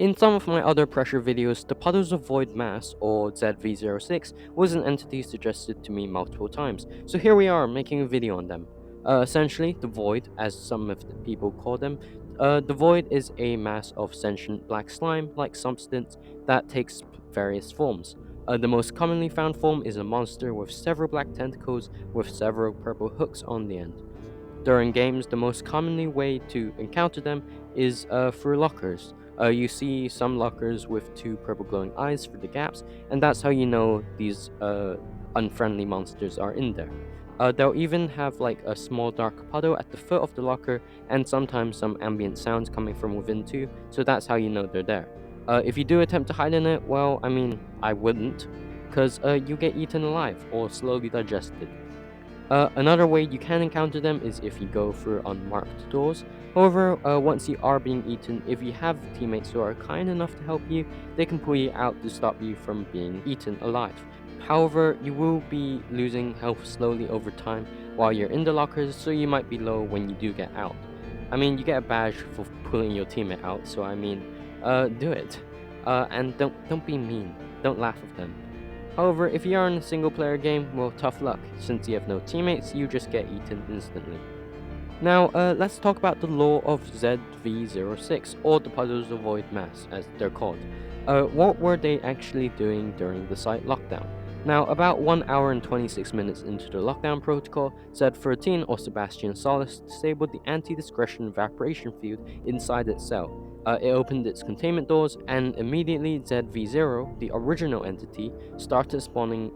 In some of my other pressure videos, the Puddles of Void-Mass, or Z-V06, was an entity suggested to me multiple times, so here we are making a video on them. Essentially, the Void, as some of the people call them, the Void is a mass of sentient black slime-like substance that takes various forms. The most commonly found form is a monster with several black tentacles with several purple hooks on the end. During games, the most commonly way to encounter them is through lockers. You see some lockers with two purple glowing eyes through the gaps, and that's how you know these unfriendly monsters are in there. They'll even have like a small dark puddle at the foot of the locker, and sometimes some ambient sounds coming from within too, so that's how you know they're there. If you do attempt to hide in it, well, I mean, I wouldn't, because you get eaten alive or slowly digested. Another way you can encounter them is if you go through unmarked doors. However, once you are being eaten, if you have teammates who are kind enough to help you, they can pull you out to stop you from being eaten alive. However, you will be losing health slowly over time while you're in the lockers, so you might be low when you do get out. I mean, you get a badge for pulling your teammate out, so I mean, do it. And don't be mean. Don't laugh at them. However, if you are in a single player game, well, tough luck. Since you have no teammates, you just get eaten instantly. Now, let's talk about the lore of Z-V06, or the Puddles of Void-Mass, as they're called. What were they actually doing during the site lockdown? Now, about 1 hour and 26 minutes into the lockdown protocol, Z-13 or Sebastian Solis disabled the anti-discretion evaporation field inside its cell. It opened its containment doors, and immediately ZV0, the original entity, started spawning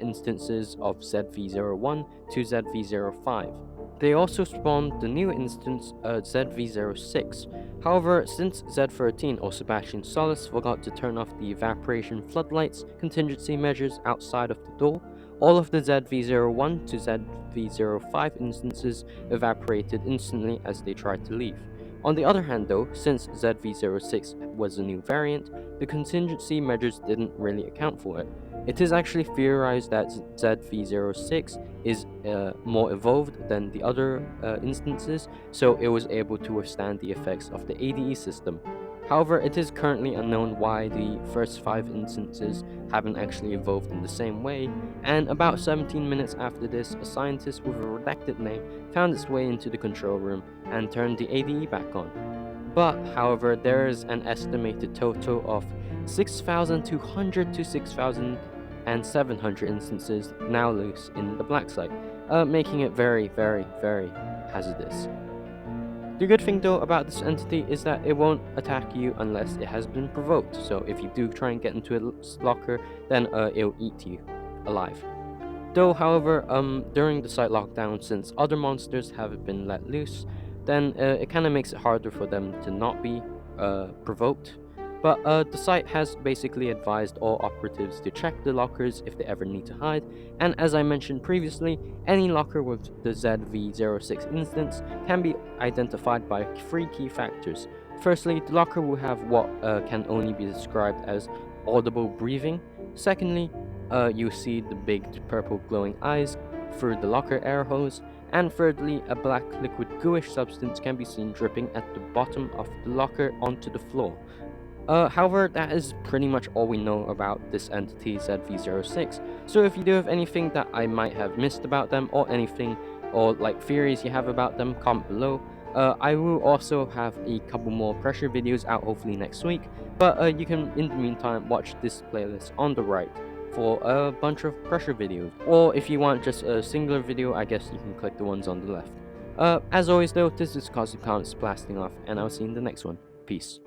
instances of ZV01 to ZV05. They also spawned the new instance ZV06. However, since Z13 or Sebastian Solis forgot to turn off the evaporation floodlights contingency measures outside of the door, all of the ZV01 to ZV05 instances evaporated instantly as they tried to leave. On the other hand though, since ZV06 was a new variant, the contingency measures didn't really account for it. It is actually theorized that ZV06 is more evolved than the other instances, so it was able to withstand the effects of the ADE system. However, it is currently unknown why the first 5 instances haven't actually evolved in the same way, and about 17 minutes after this, a scientist with a redacted name found its way into the control room and turned the ADE back on. But, however, there is an estimated total of 6,200 to 6,700 instances now loose in the black site, making it very, very, very hazardous. The good thing though about this entity is that it won't attack you unless it has been provoked, so if you do try and get into its locker, then it'll eat you alive. Though, however, during the site lockdown, since other monsters have been let loose, then it kind of makes it harder for them to not be provoked. But the site has basically advised all operatives to check the lockers if they ever need to hide, and as I mentioned previously, any locker with the ZV06 instance can be identified by 3 key factors. Firstly, the locker will have what can only be described as audible breathing. Secondly, you see the big purple glowing eyes through the locker air hose, and thirdly, a black liquid gooish substance can be seen dripping at the bottom of the locker onto the floor. However, that is pretty much all we know about this entity ZV06, so if you do have anything that I might have missed about them, or anything, or like theories you have about them, comment below. I will also have a couple more pressure videos out hopefully next week, but you can in the meantime watch this playlist on the right for a bunch of pressure videos, or if you want just a singular video, I guess you can click the ones on the left. As always though, this is Cosmic Comments blasting off, and I'll see you in the next one. Peace.